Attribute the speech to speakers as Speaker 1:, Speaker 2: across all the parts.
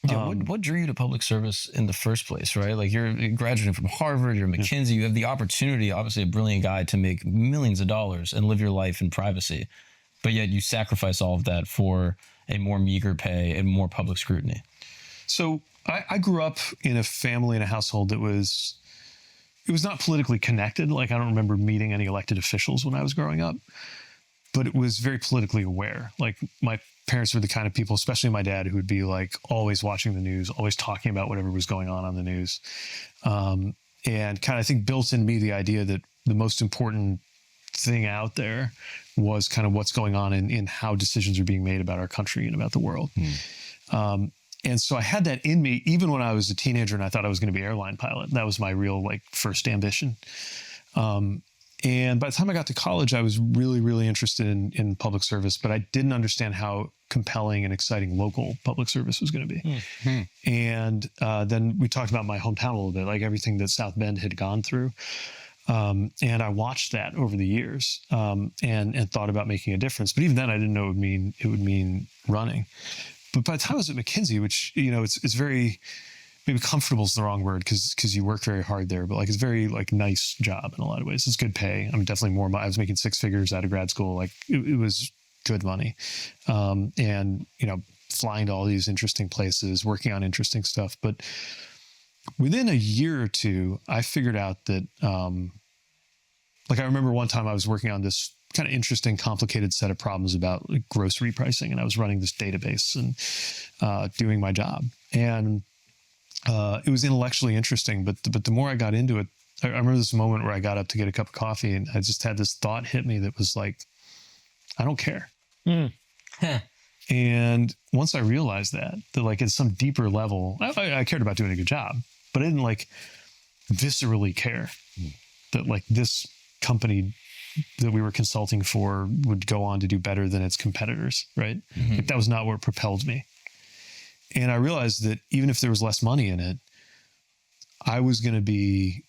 Speaker 1: Yeah, what drew you to public service in the first place, right? Like you're graduating from Harvard, you're
Speaker 2: Yeah.
Speaker 1: McKinsey, you have the opportunity, obviously a brilliant guy, to make millions of dollars and live your life in privacy. But yet you sacrifice all of that for a more meager pay and more public scrutiny.
Speaker 2: So I grew up in a family and a household that it was not politically connected. Like I don't remember meeting any elected officials when I was growing up, but it was very politically aware. Like my parents were the kind of people, especially my dad, who would be like always watching the news, always talking about whatever was going on the news. And kind of, I think, built in me the idea that the most important thing out there was kind of what's going on in how decisions are being made about our country and about the world. And so I had that in me even when I was a teenager and I thought I was going to be an airline pilot. That was my real like first ambition. And by the time I got to college, I was really, really interested in public service, but I didn't understand how compelling and exciting local public service was going to be. And then we talked about my hometown a little bit, like everything that South Bend had gone through. And I watched that over the years and thought about making a difference. But even then, I didn't know it would mean running. But by the time I was at McKinsey, which, you know, it's very, maybe comfortable is the wrong word because you work very hard there, but like it's very like nice job in a lot of ways. It's good pay. I'm definitely more, I was making 6 figures out of grad school. Like it was good money. And, you know, flying to all these interesting places, working on interesting stuff. But within a year or two, I figured out that, like I remember one time I was working on this kind of interesting, complicated set of problems about like grocery pricing. And I was running this database and doing my job. And it was intellectually interesting, but the more I got into it, I remember this moment where I got up to get a cup of coffee and I just had this thought hit me that was like, I don't care. And once I realized that like at some deeper level, I cared about doing a good job, but I didn't like viscerally care that like this company that we were consulting for would go on to do better than its competitors, right? Like that was not what propelled me. And I realized that even if there was less money in it, I was going to be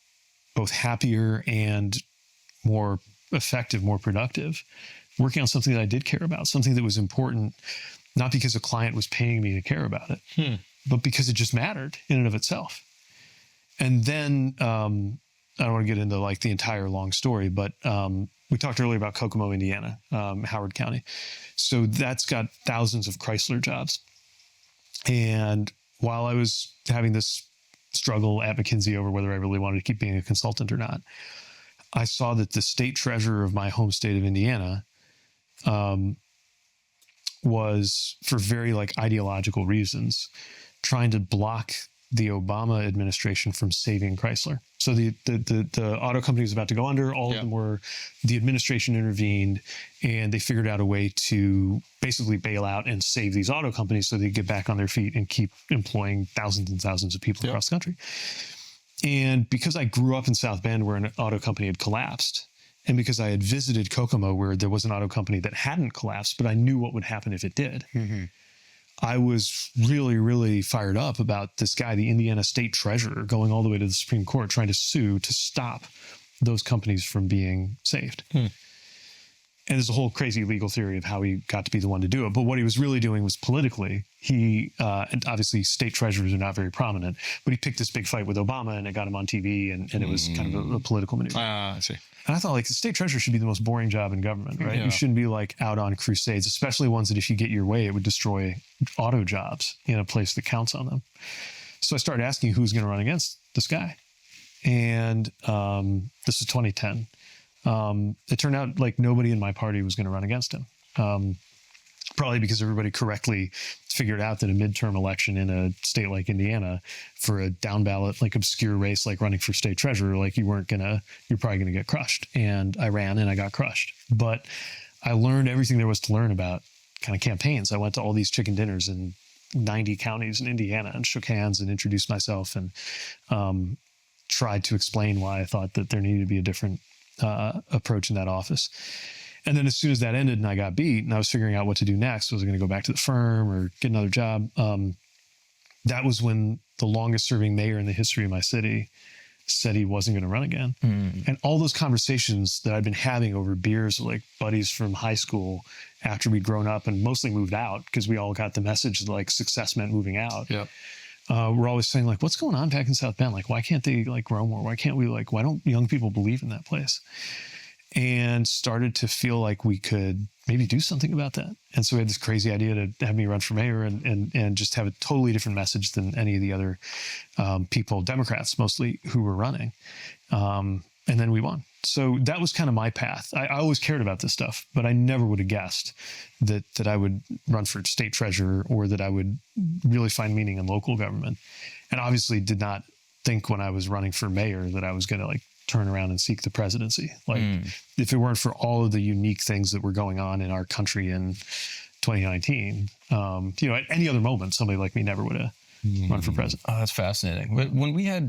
Speaker 2: both happier and more effective, more productive, working on something that I did care about, something that was important, not because a client was paying me to care about it, but because it just mattered in and of itself. And then, I don't want to get into like the entire long story, but we talked earlier about Kokomo, Indiana, Howard County. So that's got thousands of Chrysler jobs. And while I was having this struggle at McKinsey over whether I really wanted to keep being a consultant or not, I saw that the state treasurer of my home state of Indiana was, for very like ideological reasons, trying to block the Obama administration from saving Chrysler. So the auto company was about to go under. All of them were, the administration intervened and they figured out a way to basically bail out and save these auto companies so they get back on their feet and keep employing thousands and thousands of people across the country. And because I grew up in South Bend where an auto company had collapsed, and because I had visited Kokomo where there was an auto company that hadn't collapsed, but I knew what would happen if it did. I was really, really fired up about this guy, the Indiana state treasurer, going all the way to the Supreme Court, trying to sue to stop those companies from being saved. And there's a whole crazy legal theory of how he got to be the one to do it. But what he was really doing was politically, and obviously state treasurers are not very prominent, but he picked this big fight with Obama and it got him on TV and it was kind of a political maneuver.
Speaker 3: I see.
Speaker 2: And I thought like the state treasurer should be the most boring job in government, right? You shouldn't be like out on crusades, especially ones that if you get your way, it would destroy auto jobs in a place that counts on them. So I started asking who's going to run against this guy. And this is 2010. It turned out like nobody in my party was going to run against him. Probably because everybody correctly figured out that a midterm election in a state like Indiana for a down ballot, like obscure race, like running for state treasurer, like you're probably going to get crushed. And I ran and I got crushed. But I learned everything there was to learn about kind of campaigns. I went to all these chicken dinners in 90 counties in Indiana and shook hands and introduced myself and tried to explain why I thought that there needed to be a different approach in that office. And then as soon as that ended and I got beat and I was figuring out what to do next, was I going to go back to the firm or get another job? That was when the longest serving mayor in the history of my city said he wasn't going to run again. And all those conversations that I'd been having over beers with like buddies from high school after we'd grown up and mostly moved out, because we all got the message that like success meant moving out.
Speaker 3: Yep.
Speaker 2: We're always saying like, what's going on back in South Bend? Like, why can't they like grow more? Why can't we like, why don't young people believe in that place? And started to feel like we could maybe do something about that. And so we had this crazy idea to have me run for mayor and just have a totally different message than any of the other people, Democrats mostly, who were running. And then we won. So that was kind of my path. I always cared about this stuff, but I never would have guessed that I would run for state treasurer or that I would really find meaning in local government. And obviously did not think when I was running for mayor that I was going to like turn around and seek the presidency. Like if it weren't for all of the unique things that were going on in our country in 2019, at any other moment, somebody like me never would have run for president.
Speaker 1: Oh, that's fascinating. When we had